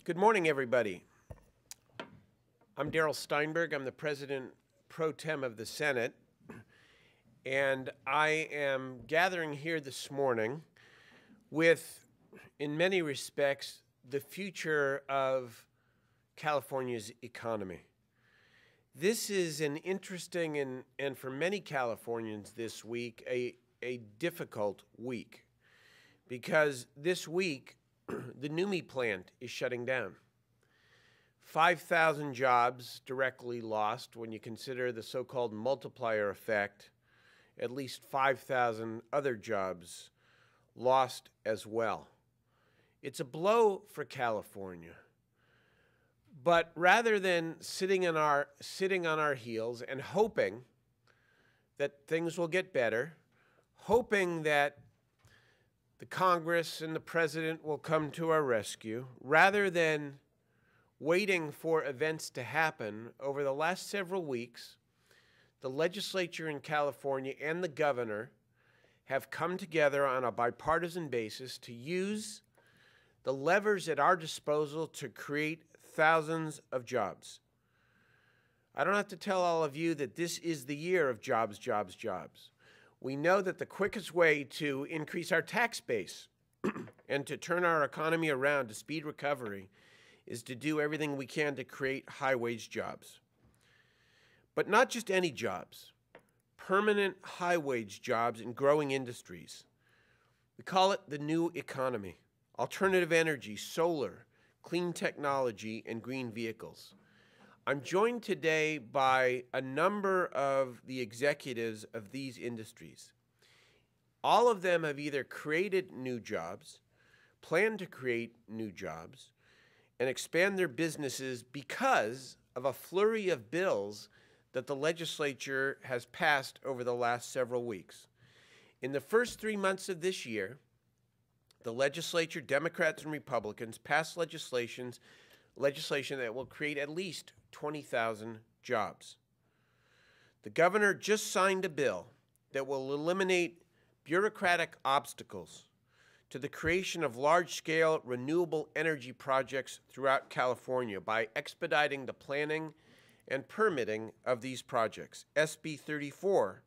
Good morning, everybody. I'm Darrell Steinberg. I'm the President Pro Tem of the Senate, and I am gathering here this morning with, in many respects, the future of California's economy. This is an interesting and for many Californians this week, a difficult week, because this week the NUMMI plant is shutting down. 5,000 jobs directly lost. When you consider the so-called multiplier effect, at least 5,000 other jobs lost as well. It's a blow for California. But rather than sitting on our heels and hoping that things will get better, hoping that the Congress and the President will come to our rescue, rather than waiting for events to happen, over the last several weeks, the legislature in California and the governor have come together on a bipartisan basis to use the levers at our disposal to create thousands of jobs. I don't have to tell all of you that this is the year of jobs, jobs, jobs. We know that the quickest way to increase our tax base and to turn our economy around to speed recovery is to do everything we can to create high-wage jobs. But not just any jobs, permanent high-wage jobs in growing industries. We call it the new economy: alternative energy, solar, clean technology, and green vehicles. I'm joined today by a number of the executives of these industries. All of them have either created new jobs, plan to create new jobs, and expand their businesses because of a flurry of bills that the legislature has passed over the last several weeks. In the first 3 months of this year, the legislature, Democrats and Republicans, passed legislation that will create at least 20,000 jobs. The governor just signed a bill that will eliminate bureaucratic obstacles to the creation of large-scale renewable energy projects throughout California by expediting the planning and permitting of these projects. SB 34,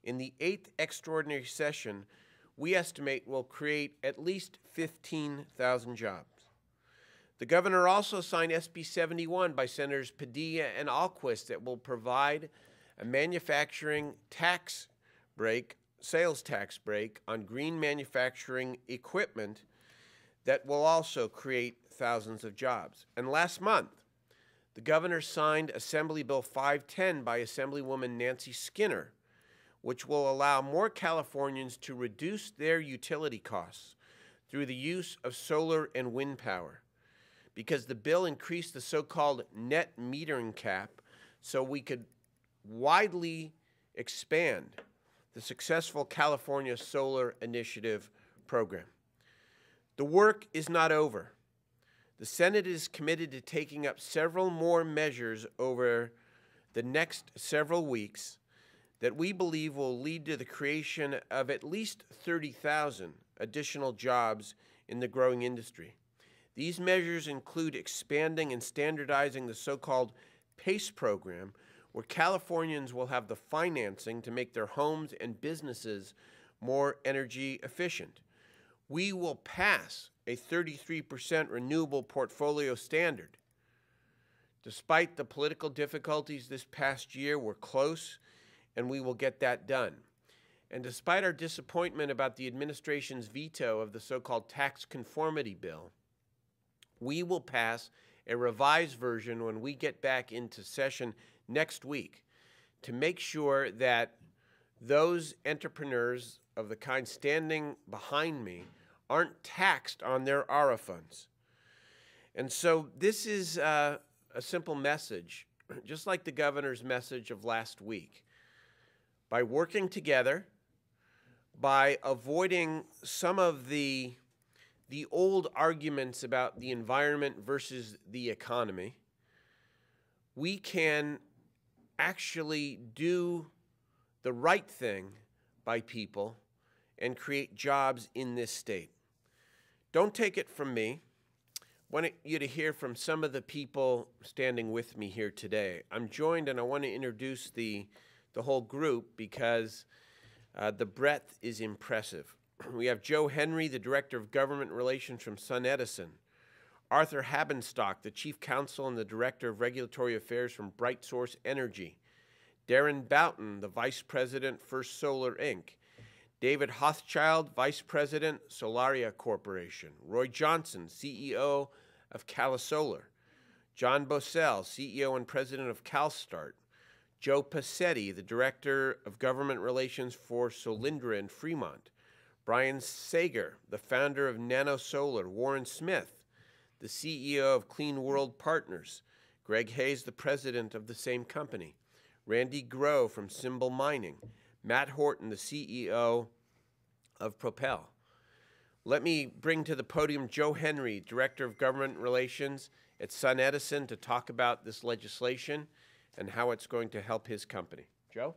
in the 8th extraordinary session, we estimate will create at least 15,000 jobs. The governor also signed SB 71 by Senators Padilla and Alquist that will provide a manufacturing tax break, sales tax break on green manufacturing equipment that will also create thousands of jobs. And last month, the governor signed Assembly Bill 510 by Assemblywoman Nancy Skinner, which will allow more Californians to reduce their utility costs through the use of solar and wind power, because the bill increased the so-called net metering cap so we could widely expand the successful California Solar Initiative program. The work is not over. The Senate is committed to taking up several more measures over the next several weeks that we believe will lead to the creation of at least 30,000 additional jobs in the growing industry. These measures include expanding and standardizing the so-called PACE program, where Californians will have the financing to make their homes and businesses more energy efficient. We will pass a 33% renewable portfolio standard. Despite the political difficulties this past year, we're close, and we will get that done. And despite our disappointment about the administration's veto of the so-called tax conformity bill, we will pass a revised version when we get back into session next week to make sure that those entrepreneurs of the kind standing behind me aren't taxed on their ARA funds. And so this is a simple message, just like the governor's message of last week. By working together, by avoiding some of the old arguments about the environment versus the economy, we can actually do the right thing by people and create jobs in this state. Don't take it from me. want you to hear from some of the people standing with me here today. I'm joined, and I want to introduce the whole group because the breadth is impressive. We have Joe Henry, the Director of Government Relations from SunEdison. Arthur Habenstock, the Chief Counsel and the Director of Regulatory Affairs from BrightSource Energy. Darren Boughton, the Vice President, First Solar, Inc. David Hothschild, Vice President, Solaria Corporation. Roy Johnson, CEO of Calisolar. John Bosell, CEO and President of CalStart. Joe Passetti, the Director of Government Relations for Solyndra in Fremont. Brian Sager, the founder of Nano Solar. Warren Smith, the CEO of Clean World Partners. Greg Hayes, the president of the same company. Randy Groh from Symbol Mining. Matt Horton, the CEO of Propel. Let me bring to the podium Joe Henry, Director of Government Relations at SunEdison, to talk about this legislation and how it's going to help his company. Joe?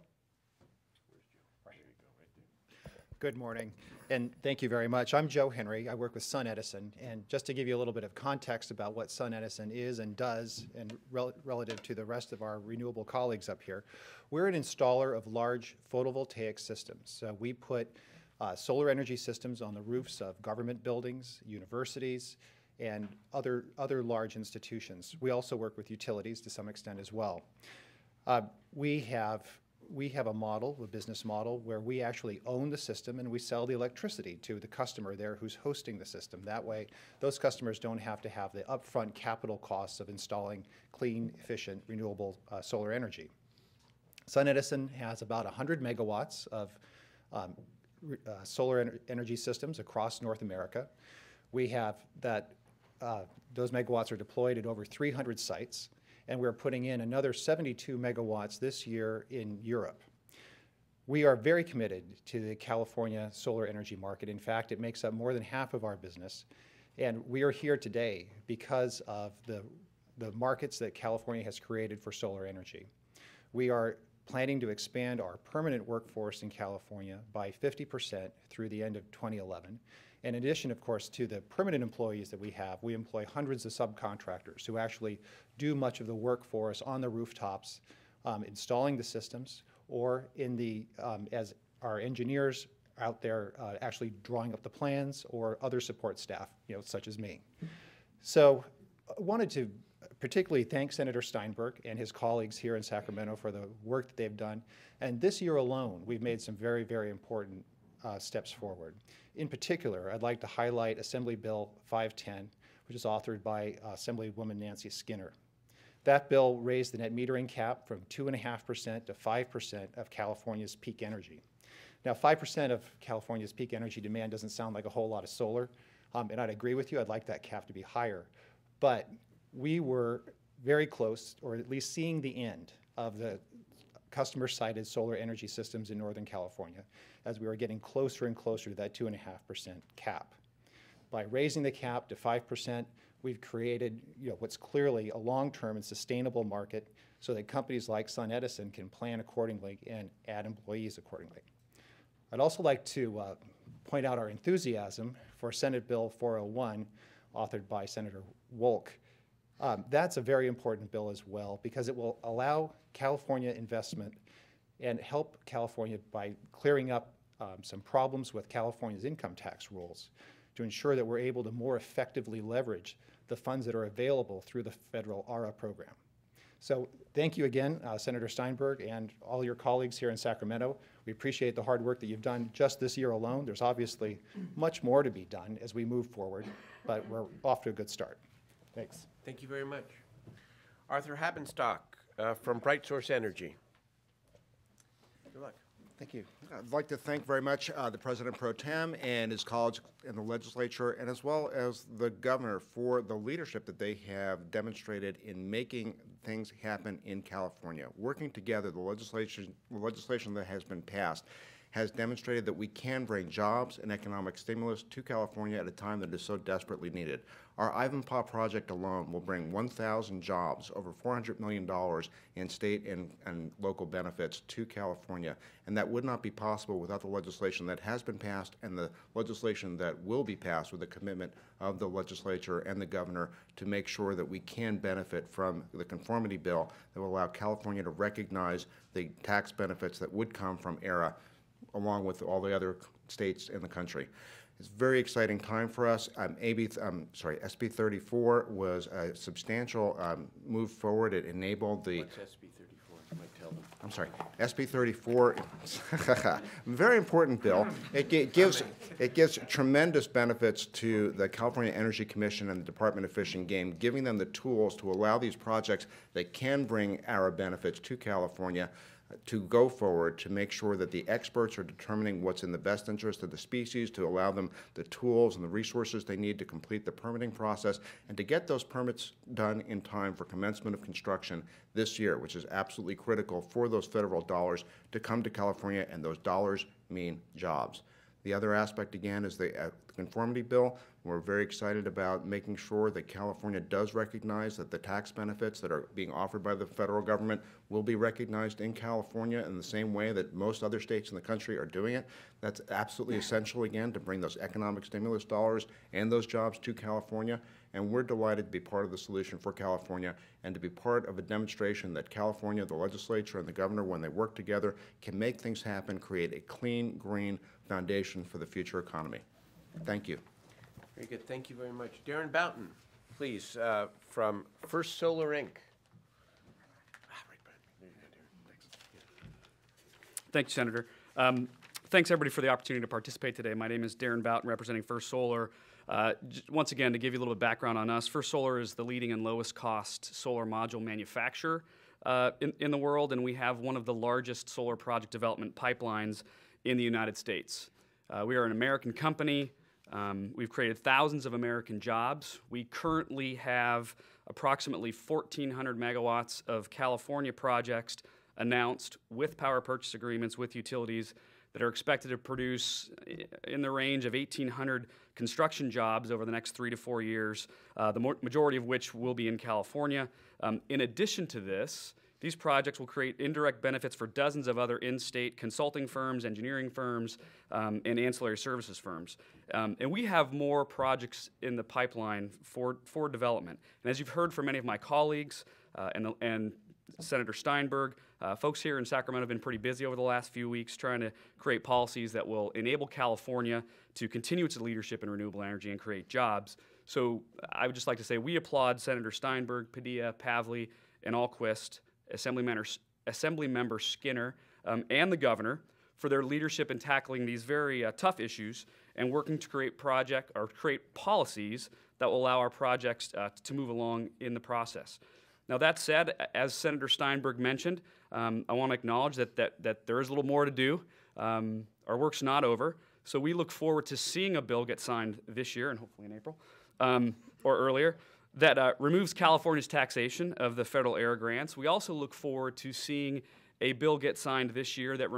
Good morning, and thank you very much. I'm Joe Henry. I work with SunEdison, and just to give you a little bit of context about what SunEdison is and does, and relative to the rest of our renewable colleagues up here, we're an installer of large photovoltaic systems. So we put solar energy systems on the roofs of government buildings, universities, and other large institutions. We also work with utilities to some extent as well. We have a model, a business model, where we actually own the system and we sell the electricity to the customer there who's hosting the system. That way, those customers don't have to have the upfront capital costs of installing clean, efficient, renewable solar energy. SunEdison has about 100 megawatts of solar energy systems across North America. We have those megawatts are deployed at over 300 sites. And we're putting in another 72 megawatts this year in Europe. We are very committed to the California solar energy market. In fact, it makes up more than half of our business. And we are here today because of the markets that California has created for solar energy. We are planning to expand our permanent workforce in California by 50% through the end of 2011. In addition, of course, to the permanent employees that we have, we employ hundreds of subcontractors who actually do much of the work for us on the rooftops, installing the systems, or as our engineers out there actually drawing up the plans, or other support staff, such as me. So I wanted to particularly thank Senator Steinberg and his colleagues here in Sacramento for the work that they've done. And this year alone, we've made some very, very important steps forward. In particular, I'd like to highlight Assembly Bill 510, which is authored by Assemblywoman Nancy Skinner. That bill raised the net metering cap from 2.5% to 5% of California's peak energy. Now, 5% of California's peak energy demand doesn't sound like a whole lot of solar, and I'd agree with you. I'd like that cap to be higher. But we were very close, or at least seeing the end of the customer-sited solar energy systems in Northern California as we were getting closer and closer to that 2.5% cap. By raising the cap to 5%, we've created what's clearly a long-term and sustainable market so that companies like SunEdison can plan accordingly and add employees accordingly. I'd also like to point out our enthusiasm for Senate Bill 401, authored by Senator Wolk. That's a very important bill as well because it will allow California investment and help California by clearing up some problems with California's income tax rules to ensure that we're able to more effectively leverage the funds that are available through the federal ARRA program. So thank you again, Senator Steinberg and all your colleagues here in Sacramento. We appreciate the hard work that you've done just this year alone. There's obviously much more to be done as we move forward, but we're off to a good start. Thanks. Thank you very much. Arthur Habenstock from BrightSource Energy. Good luck. Thank you. I'd like to thank very much the President Pro Tem and his colleagues in the legislature, and as well as the governor for the leadership that they have demonstrated in making things happen in California. Working together, the legislation that has been passed has demonstrated that we can bring jobs and economic stimulus to California at a time that is so desperately needed. Our Ivanpah project alone will bring 1,000 jobs, over $400 million in state and local benefits to California. And that would not be possible without the legislation that has been passed and the legislation that will be passed with the commitment of the legislature and the governor to make sure that we can benefit from the conformity bill that will allow California to recognize the tax benefits that would come from ERA along with all the other states in the country. It's a very exciting time for us. SB 34 was a substantial move forward. It enabled the... What's SB 34? You might tell them. I'm sorry, SB 34, very important bill. It gives tremendous benefits to the California Energy Commission and the Department of Fish and Game, giving them the tools to allow these projects that can bring ARA benefits to California to go forward, to make sure that the experts are determining what's in the best interest of the species, to allow them the tools and the resources they need to complete the permitting process, and to get those permits done in time for commencement of construction this year, which is absolutely critical for those federal dollars to come to California, and those dollars mean jobs. The other aspect, again, is the conformity bill. We're very excited about making sure that California does recognize that the tax benefits that are being offered by the federal government will be recognized in California in the same way that most other states in the country are doing it. That's absolutely essential, again, to bring those economic stimulus dollars and those jobs to California. And we're delighted to be part of the solution for California and to be part of a demonstration that California, the legislature, and the governor, when they work together, can make things happen, create a clean, green foundation for the future economy. Thank you. Very good. Thank you very much. Darren Boughton, please, from First Solar, Inc. Thank you, Senator. Thanks, everybody, for the opportunity to participate today. My name is Darren Boughton, representing First Solar. Once again, to give you a little bit of background on us, First Solar is the leading and lowest cost solar module manufacturer in the world, and we have one of the largest solar project development pipelines in the United States. We are an American company. We've created thousands of American jobs. We currently have approximately 1,400 megawatts of California projects announced with power purchase agreements with utilities that are expected to produce in the range of 1,800 construction jobs over the next 3 to 4 years, the majority of which will be in California. In addition to this, these projects will create indirect benefits for dozens of other in-state consulting firms, engineering firms, and ancillary services firms. And we have more projects in the pipeline for development. And as you've heard from many of my colleagues and Senator Steinberg, folks here in Sacramento have been pretty busy over the last few weeks trying to create policies that will enable California to continue its leadership in renewable energy and create jobs. So I would just like to say we applaud Senator Steinberg, Padilla, Pavley, and Alquist, Assemblymember Skinner, and the governor for their leadership in tackling these very tough issues and working to create policies that will allow our projects to move along in the process. Now that said, as Senator Steinberg mentioned, I want to acknowledge that there is a little more to do. Our work's not over, so we look forward to seeing a bill get signed this year and hopefully in April or earlier that removes California's taxation of the federal ERA grants. We also look forward to seeing a bill get signed this year that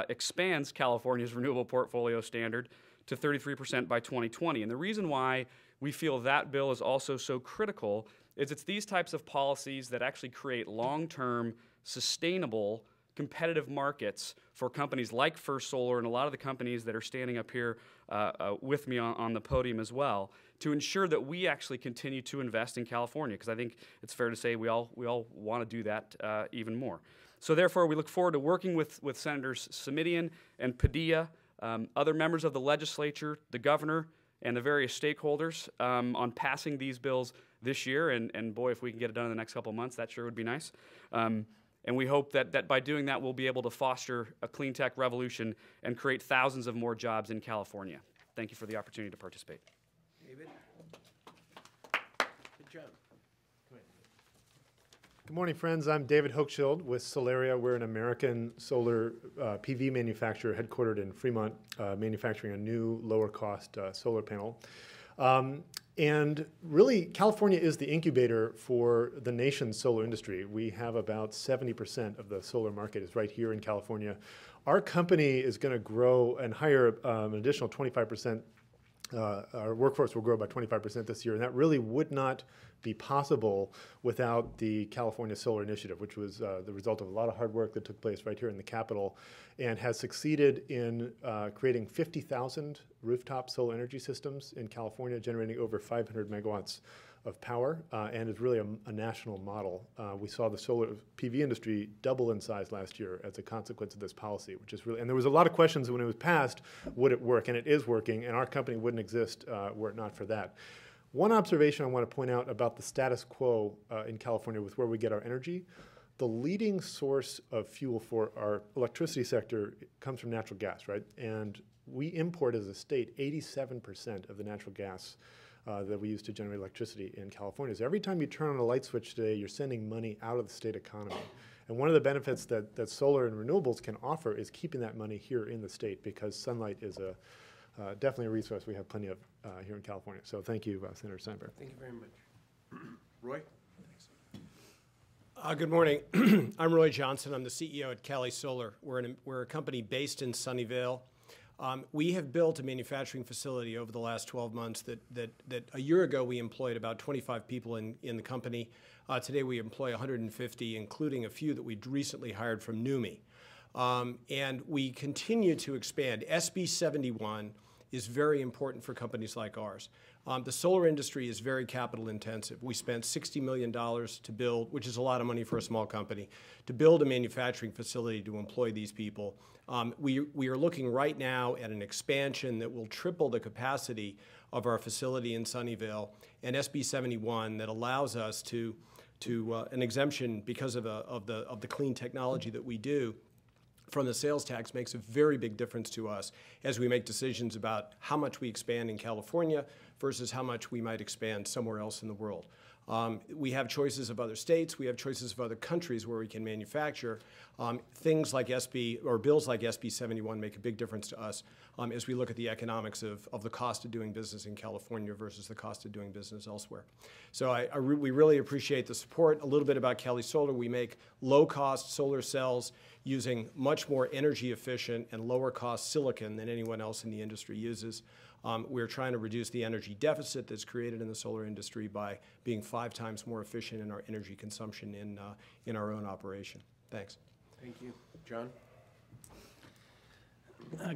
expands California's renewable portfolio standard to 33% by 2020. And the reason why we feel that bill is also so critical is it's these types of policies that actually create long-term, sustainable, competitive markets for companies like First Solar and a lot of the companies that are standing up here with me on the podium as well, to ensure that we actually continue to invest in California, because I think it's fair to say we all want to do that even more. So therefore, we look forward to working with Senators Simitian and Padilla, other members of the legislature, the governor, and the various stakeholders on passing these bills this year. And boy, if we can get it done in the next couple of months, that sure would be nice. And we hope that by doing that, we'll be able to foster a clean tech revolution and create thousands of more jobs in California. Thank you for the opportunity to participate. David? Good job. Go ahead. Good morning, friends. I'm David Hochschild with Solaria. We're an American solar PV manufacturer headquartered in Fremont, manufacturing a new lower-cost solar panel. And really, California is the incubator for the nation's solar industry. We have about 70% of the solar market is right here in California. Our company is going to grow and hire an additional 25% our workforce will grow by 25% this year, and that really would not be possible without the California Solar Initiative, which was the result of a lot of hard work that took place right here in the Capitol, and has succeeded in creating 50,000 rooftop solar energy systems in California, generating over 500 megawatts of power, and is really a national model. We saw the solar PV industry double in size last year as a consequence of this policy, which is really, and there was a lot of questions when it was passed, would it work? And it is working, and our company wouldn't exist were it not for that. One observation I want to point out about the status quo in California with where we get our energy, the leading source of fuel for our electricity sector comes from natural gas, right? And we import as a state 87% of the natural gas that we use to generate electricity in California. So every time you turn on a light switch today, you're sending money out of the state economy. And one of the benefits that solar and renewables can offer is keeping that money here in the state, because sunlight is definitely a resource we have plenty of here in California. So thank you, Senator Steinberg. Thank you very much. Roy? Good morning. I'm Roy Johnson. I'm the CEO at Cali Solar. We're a company based in Sunnyvale. We have built a manufacturing facility over the last 12 months that a year ago we employed about 25 people in the company. Today we employ 150, including a few that we recently hired from NUMMI. And we continue to expand. SB 71 is very important for companies like ours. The solar industry is very capital intensive. We spent $60 million to build, which is a lot of money for a small company, to build a manufacturing facility to employ these people. We are looking right now at an expansion that will triple the capacity of our facility in Sunnyvale, and SB 71 that allows us to an exemption because of the clean technology that we do from the sales tax makes a very big difference to us as we make decisions about how much we expand in California versus how much we might expand somewhere else in the world. We have choices of other states. We have choices of other countries where we can manufacture. Things like bills like SB 71 make a big difference to us as we look at the economics of the cost of doing business in California versus the cost of doing business elsewhere. So we really appreciate the support. A little bit about Cali Solar. We make low-cost solar cells using much more energy efficient and lower cost silicon than anyone else in the industry uses. We're trying to reduce the energy deficit that's created in the solar industry by being 5 times more efficient in our energy consumption in our own operation. Thanks. Thank you. John?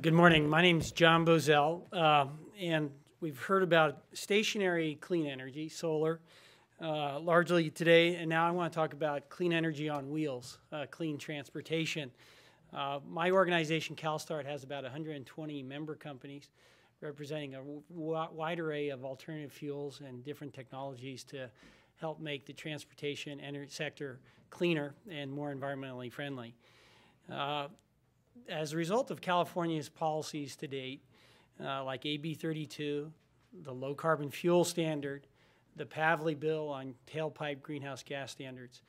Good morning. My name is John Bozell, and we've heard about stationary clean energy, solar, largely today, and now I want to talk about clean energy on wheels, clean transportation. My organization, CalStart, has about 120 member companies representing a wide array of alternative fuels and different technologies to help make the transportation sector cleaner and more environmentally friendly. As a result of California's policies to date, like AB 32, the low carbon fuel standard, the Pavley bill on tailpipe greenhouse gas standards,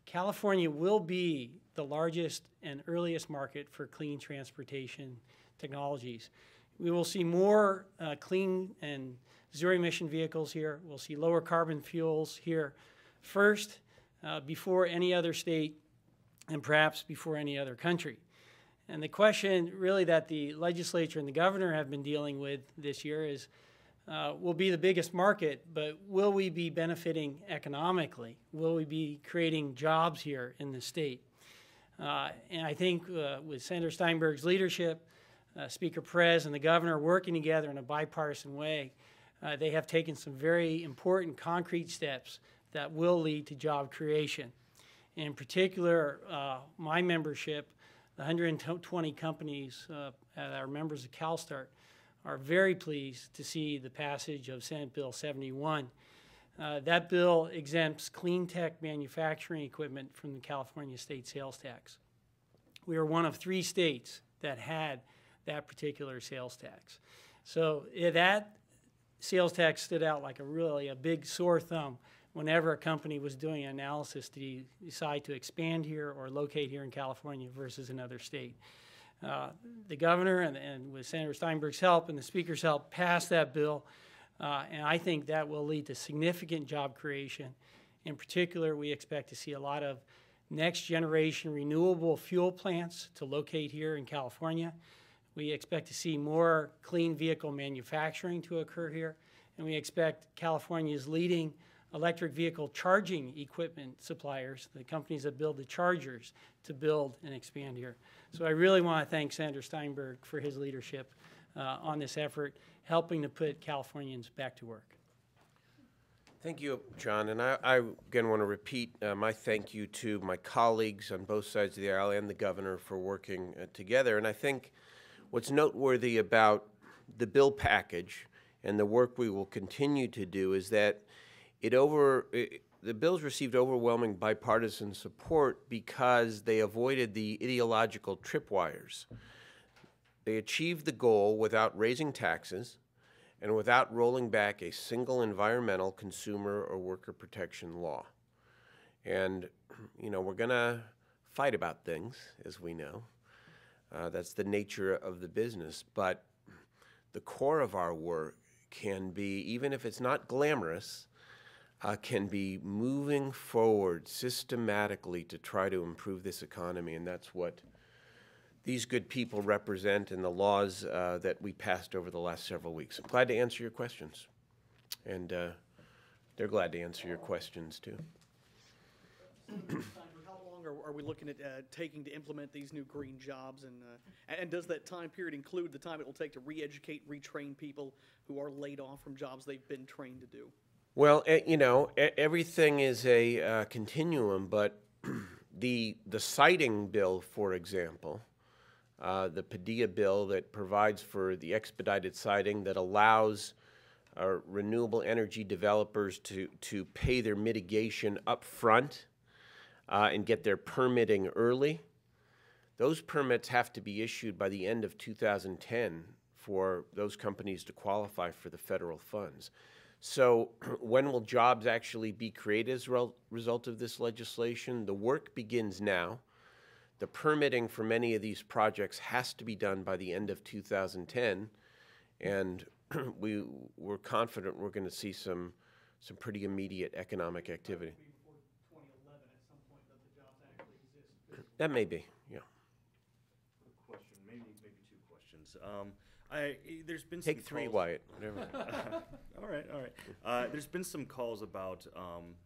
California will be the largest and earliest market for clean transportation technologies. We will see more clean and zero-emission vehicles here. We'll see lower carbon fuels here first, before any other state, and perhaps before any other country. And the question really that the legislature and the governor have been dealing with this year is, we'll be the biggest market, but will we be benefiting economically? Will we be creating jobs here in the state? And I think with Senator Steinberg's leadership, Speaker Perez and the governor working together in a bipartisan way, they have taken some very important concrete steps that will lead to job creation. In particular, my membership, the 120 companies that are members of CalStart, are very pleased to see the passage of Senate Bill 71. That bill exempts clean tech manufacturing equipment from the California state sales tax. We are one of 3 states that had that particular sales tax. So that sales tax stood out like a big sore thumb whenever a company was doing an analysis to decide to expand here or locate here in California versus another state. The governor and with Senator Steinberg's help and the Speaker's help passed that bill, and I think that will lead to significant job creation. In particular, we expect to see a lot of next generation renewable fuel plants to locate here in California. We expect to see more clean vehicle manufacturing to occur here, and we expect California's leading electric vehicle charging equipment suppliers, the companies that build the chargers, to build and expand here. So I really want to thank Senator Steinberg for his leadership on this effort, helping to put Californians back to work. Thank you, John. And I again want to repeat my thank you to my colleagues on both sides of the aisle and the governor for working together. And I think what's noteworthy about the bill package and the work we will continue to do is that the bills received overwhelming bipartisan support because they avoided the ideological tripwires. They achieved the goal without raising taxes and without rolling back a single environmental, consumer, or worker protection law. And, you know, we're going to fight about things, as we know. That's the nature of the business. But the core of our work can be, even if it's not glamorous, can be moving forward systematically to try to improve this economy. And that's what these good people represent in the laws that we passed over the last several weeks. I'm glad to answer your questions. And they're glad to answer your questions, too. How long are we looking at taking to implement these new green jobs? And does that time period include the time it will take to re-educate, retrain people who are laid off from jobs they've been trained to do? Well, you know, everything is a continuum, but the siting bill, for example, the Padilla bill that provides for the expedited siting that allows renewable energy developers to pay their mitigation up front and get their permitting early. Those permits have to be issued by the end of 2010 for those companies to qualify for the federal funds. So when will jobs actually be created as a result of this legislation? The work begins now. The permitting for many of these projects has to be done by the end of 2010, and we're confident we're going to see some pretty immediate economic activity. Before 2011, at some point, that the jobs actually exist. That may be, yeah. Question, maybe two questions. There's been Take some three, calls. Wyatt. Whatever. All right. There's been some calls about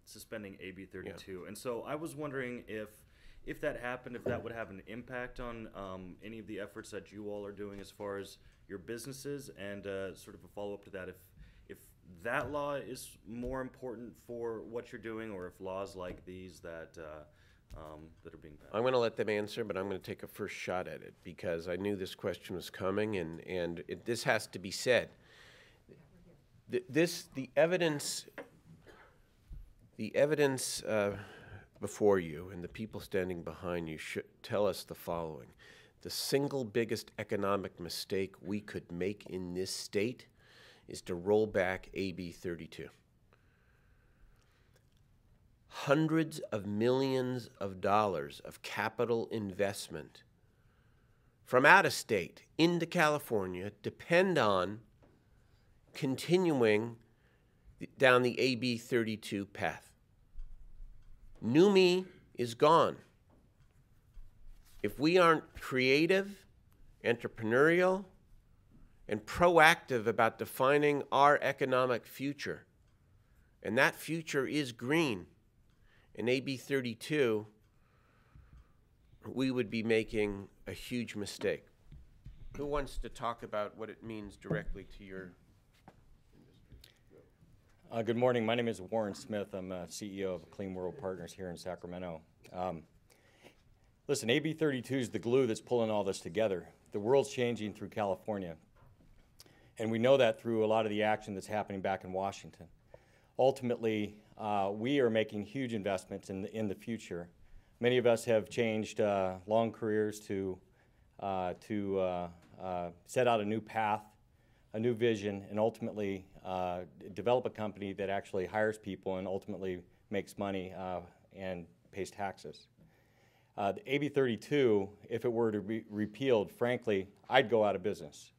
suspending AB 32, and so I was wondering if that happened, if that would have an impact on any of the efforts that you all are doing as far as your businesses, and sort of a follow-up to that, if that law is more important for what you're doing, or if laws like these that are being passed. I'm going to let them answer, but I'm going to take a first shot at it because I knew this question was coming, and this has to be said. The evidence before you and the people standing behind you should tell us the following. The single biggest economic mistake we could make in this state is to roll back AB 32. Hundreds of millions of dollars of capital investment from out of state into California depend on continuing down the AB 32 path. NUMMI is gone. If we aren't creative, entrepreneurial, and proactive about defining our economic future, and that future is green, in AB 32, we would be making a huge mistake. Who wants to talk about what it means directly to your industry? Good morning. My name is Warren Smith. I'm CEO of Clean World Partners here in Sacramento. Listen, AB 32 is the glue that's pulling all this together. The world's changing through California, and we know that through a lot of the action that's happening back in Washington. Ultimately, we are making huge investments in the future. Many of us have changed long careers to set out a new path, a new vision, and ultimately develop a company that actually hires people and ultimately makes money and pays taxes. The AB 32, if it were to be repealed, frankly, I'd go out of business.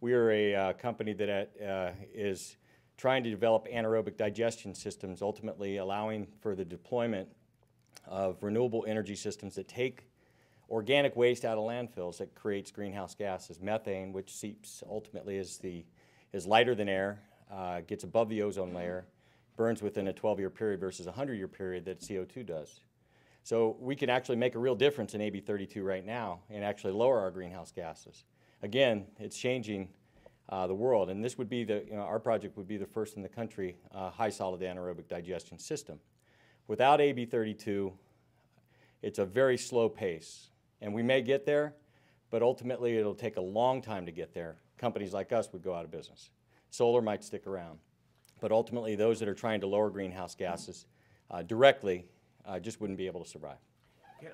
We are a company that is trying to develop anaerobic digestion systems, ultimately allowing for the deployment of renewable energy systems that take organic waste out of landfills that creates greenhouse gases, methane, which seeps ultimately is lighter than air, gets above the ozone layer, burns within a 12-year period versus a 100-year period that CO2 does. So we can actually make a real difference in AB 32 right now and actually lower our greenhouse gases. Again, it's changing the world, and this would be our project would be the first in the country high solid anaerobic digestion system. Without AB 32, it's a very slow pace, and we may get there, but ultimately it'll take a long time to get there. Companies like us would go out of business. Solar might stick around, but ultimately those that are trying to lower greenhouse gases directly just wouldn't be able to survive. Okay,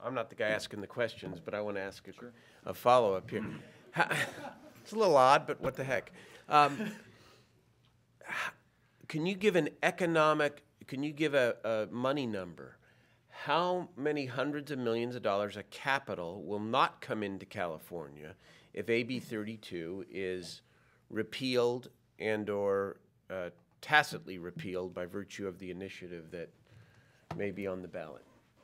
I'm not the guy asking the questions, but I want to ask a follow-up here. It's a little odd, but what the heck? Can you give a money number? How many hundreds of millions of dollars of capital will not come into California if AB 32 is repealed and or tacitly repealed by virtue of the initiative that may be on the ballot?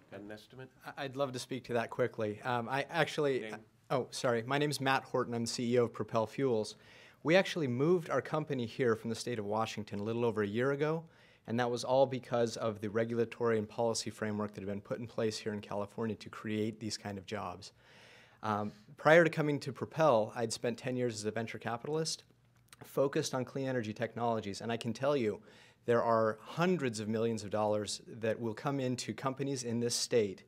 Got an estimate? I'd love to speak to that quickly. My name is Matt Horton. I'm the CEO of Propel Fuels. We actually moved our company here from the state of Washington a little over a year ago, and that was all because of the regulatory and policy framework that had been put in place here in California to create these kind of jobs. Prior to coming to Propel, I'd spent 10 years as a venture capitalist, focused on clean energy technologies, and I can tell you there are hundreds of millions of dollars that will come into companies in this state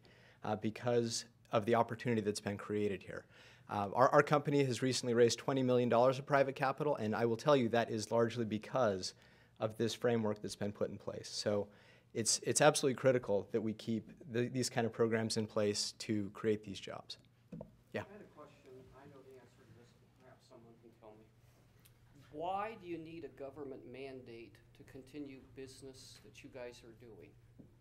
because of the opportunity that's been created here. Our company has recently raised $20 million of private capital, and I will tell you that is largely because of this framework that's been put in place. So it's absolutely critical that we keep these kind of programs in place to create these jobs. Yeah. I had a question. I know the answer to this, but perhaps someone can tell me. Why do you need a government mandate to continue business that you guys are doing?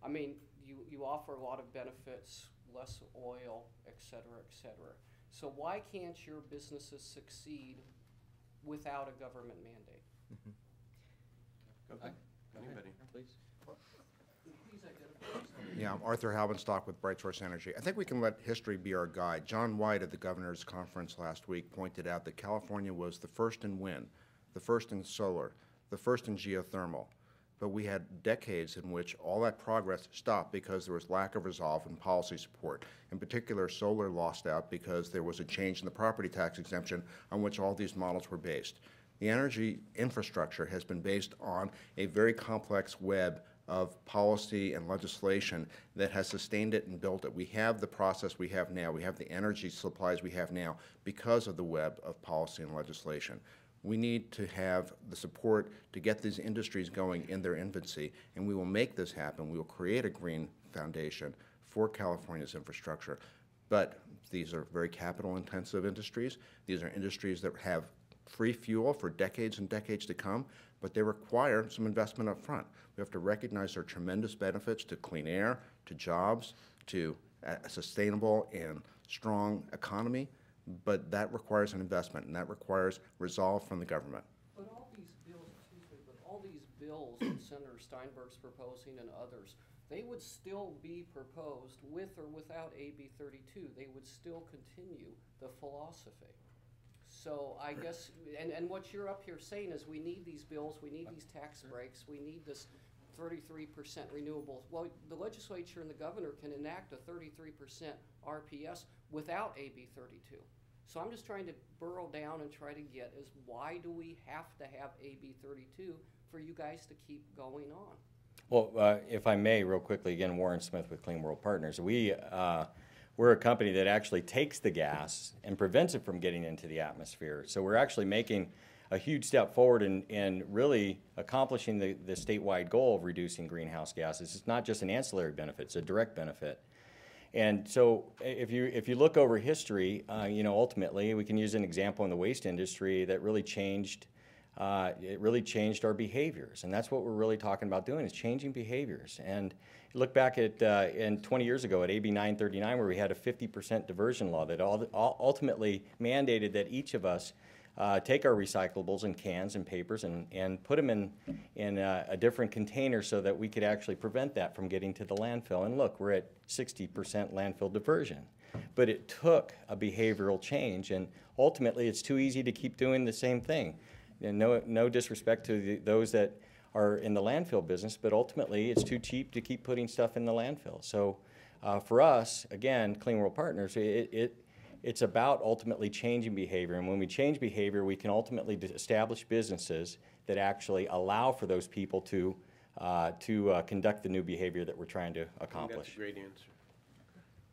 I mean, you offer a lot of benefits, less oil, et cetera, et cetera. So why can't your businesses succeed without a government mandate? Okay. Anybody, please. Yeah, I'm Arthur Halbenstock with Bright Source Energy. I think we can let history be our guide. John White at the governor's conference last week pointed out that California was the first in wind, the first in solar, the first in geothermal. But we had decades in which all that progress stopped because there was lack of resolve and policy support. In particular, solar lost out because there was a change in the property tax exemption on which all these models were based. The energy infrastructure has been based on a very complex web of policy and legislation that has sustained it and built it. We have the process we have now. We have the energy supplies we have now because of the web of policy and legislation. We need to have the support to get these industries going in their infancy, and we will make this happen. We will create a green foundation for California's infrastructure. But these are very capital-intensive industries. These are industries that have free fuel for decades and decades to come, but they require some investment up front. We have to recognize their tremendous benefits to clean air, to jobs, to a sustainable and strong economy, but that requires an investment, and that requires resolve from the government. But all these bills that Senator Steinberg's proposing and others, they would still be proposed with or without AB 32. They would still continue the philosophy. So I guess, and what you're up here saying is we need these bills, we need these tax breaks, we need this 33% renewables. Well, the legislature and the governor can enact a 33% RPS without AB 32. So I'm just trying to burrow down and try to get is why do we have to have AB 32 for you guys to keep going on? Well, if I may, real quickly, again, Warren Smith with Clean World Partners. We're a company that actually takes the gas and prevents it from getting into the atmosphere. So we're actually making a huge step forward in really accomplishing the statewide goal of reducing greenhouse gases. It's not just an ancillary benefit, it's a direct benefit. And so if you look over history, ultimately we can use an example in the waste industry that really changed our behaviors. And that's what we're really talking about doing, is changing behaviors. And look back at 20 years ago at AB 939, where we had a 50% diversion law that ultimately mandated that each of us take our recyclables and cans and papers and put them in a different container so that we could actually prevent that from getting to the landfill. And look, we're at 60% landfill diversion. But it took a behavioral change, and ultimately it's too easy to keep doing the same thing. And no disrespect to those that are in the landfill business, but ultimately it's too cheap to keep putting stuff in the landfill. So for us, again, Clean World Partners, it's about ultimately changing behavior. And when we change behavior, we can ultimately establish businesses that actually allow for those people to conduct the new behavior that we're trying to accomplish. That's a great answer.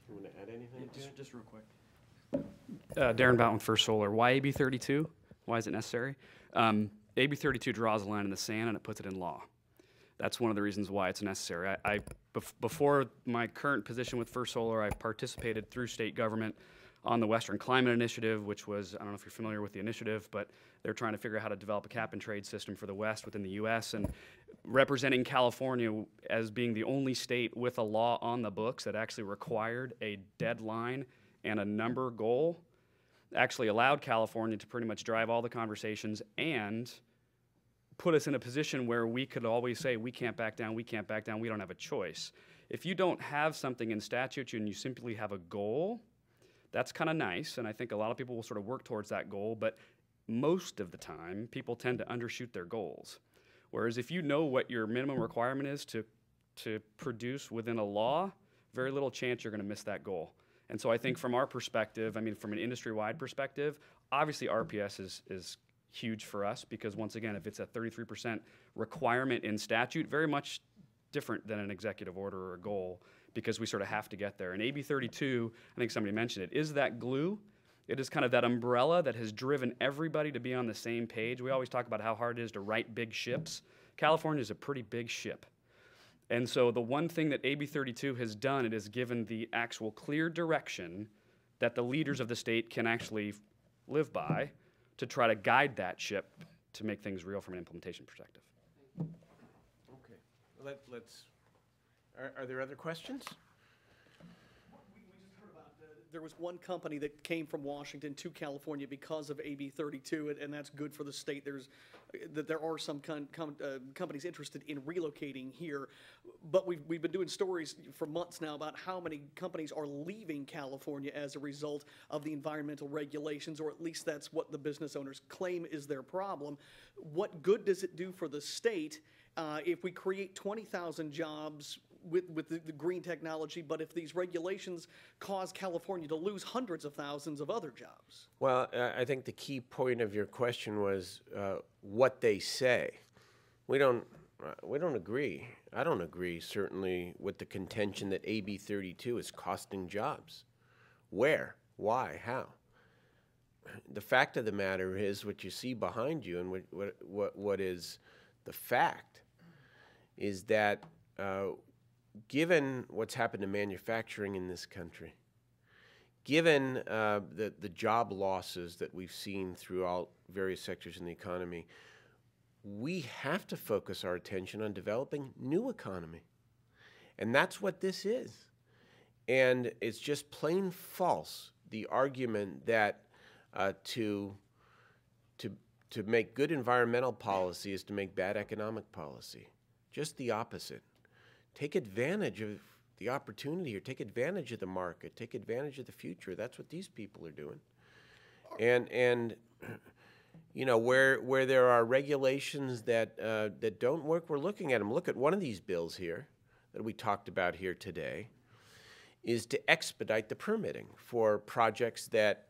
You want to add anything? Just real quick. Darren Boughton with First Solar. Why AB 32? Why is it necessary? AB 32 draws a line in the sand and it puts it in law. That's one of the reasons why it's necessary. Before my current position with First Solar, I've participated through state government on the Western Climate Initiative, which was, I don't know if you're familiar with the initiative, but they're trying to figure out how to develop a cap and trade system for the West within the U.S. And representing California as being the only state with a law on the books that actually required a deadline and a number goal actually allowed California to pretty much drive all the conversations and put us in a position where we could always say, we can't back down, we can't back down, we don't have a choice. If you don't have something in statute and you simply have a goal, that's kind of nice, and I think a lot of people will sort of work towards that goal, but most of the time, people tend to undershoot their goals. Whereas if you know what your minimum requirement is to produce within a law, very little chance you're going to miss that goal. And so I think from our perspective, I mean, from an industry-wide perspective, obviously RPS is huge for us because, once again, if it's a 33% requirement in statute, very much different than an executive order or a goal, because we sort of have to get there. And AB 32, I think somebody mentioned it, is that glue. It is kind of that umbrella that has driven everybody to be on the same page. We always talk about how hard it is to write big ships. California is a pretty big ship. And so the one thing that AB 32 has done, it has given the actual clear direction that the leaders of the state can actually live by to try to guide that ship to make things real from an implementation perspective. Okay. Let's. Are there other questions? We just heard about there was one company that came from Washington to California because of AB 32, and that's good for the state. There are some companies interested in relocating here, but we've been doing stories for months now about how many companies are leaving California as a result of the environmental regulations, or at least that's what the business owners claim is their problem. What good does it do for the state if we create 20,000 jobs with the green technology, but if these regulations cause California to lose hundreds of thousands of other jobs? Well, I think the key point of your question was what they say. We don't agree. I don't agree, certainly, with the contention that AB 32 is costing jobs. Where? Why? How? The fact of the matter is what you see behind you, and what is the fact is that given what's happened to manufacturing in this country, given the job losses that we've seen throughout various sectors in the economy, we have to focus our attention on developing new economy. And that's what this is. And it's just plain false, the argument that to make good environmental policy is to make bad economic policy. Just the opposite. Take advantage of the opportunity here. Take advantage of the market. Take advantage of the future. That's what these people are doing. And you know, where there are regulations that don't work, we're looking at them. Look at one of these bills here that we talked about here today, is to expedite the permitting for projects that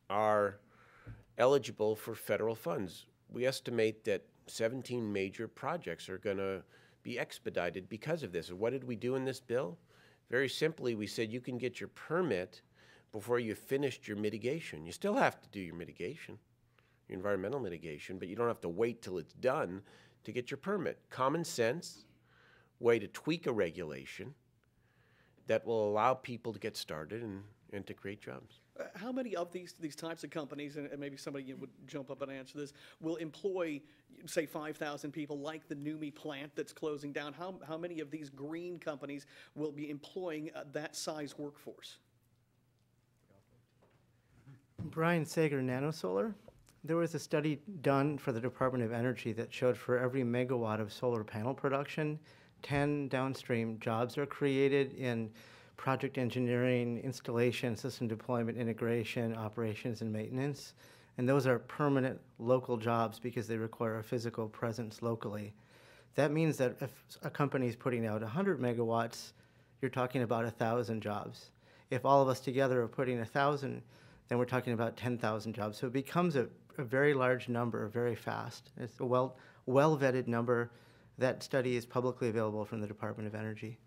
are eligible for federal funds. We estimate that 17 major projects are going to be expedited because of this. And what did we do in this bill? Very simply, we said you can get your permit before you finished your mitigation. You still have to do your mitigation, your environmental mitigation, but you don't have to wait till it's done to get your permit. Common sense way to tweak a regulation that will allow people to get started and to create jobs. How many of these types of companies, and maybe somebody would jump up and answer this, will employ, say, 5,000 people like the NUMMI plant that's closing down? How many of these green companies will be employing that size workforce? Brian Sager, NanoSolar. There was a study done for the Department of Energy that showed for every megawatt of solar panel production, 10 downstream jobs are created in project engineering, installation, system deployment, integration, operations, and maintenance. And those are permanent local jobs because they require a physical presence locally. That means that if a company is putting out 100 megawatts, you're talking about 1,000 jobs. If all of us together are putting 1,000, then we're talking about 10,000 jobs. So it becomes a very large number very fast. It's a well-vetted number. That study is publicly available from the Department of Energy.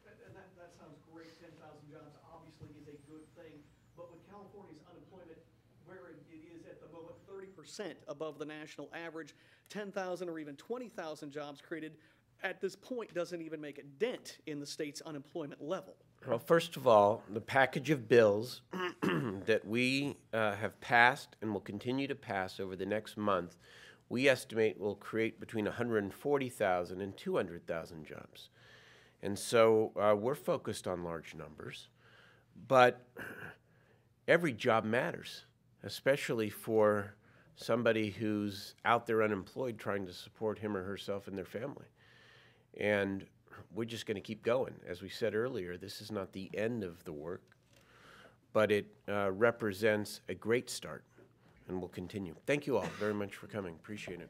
And that sounds great. 10,000 jobs obviously is a good thing. But with California's unemployment where it is at the moment, 30% above the national average, 10,000 or even 20,000 jobs created at this point doesn't even make a dent in the state's unemployment level. Well, first of all, the package of bills that we have passed and will continue to pass over the next month, we estimate will create between 140,000 and 200,000 jobs. And so we're focused on large numbers, but every job matters, especially for somebody who's out there unemployed trying to support him or herself and their family. And we're just going to keep going. As we said earlier, this is not the end of the work, but it represents a great start, and we'll continue. Thank you all very much for coming. Appreciate it.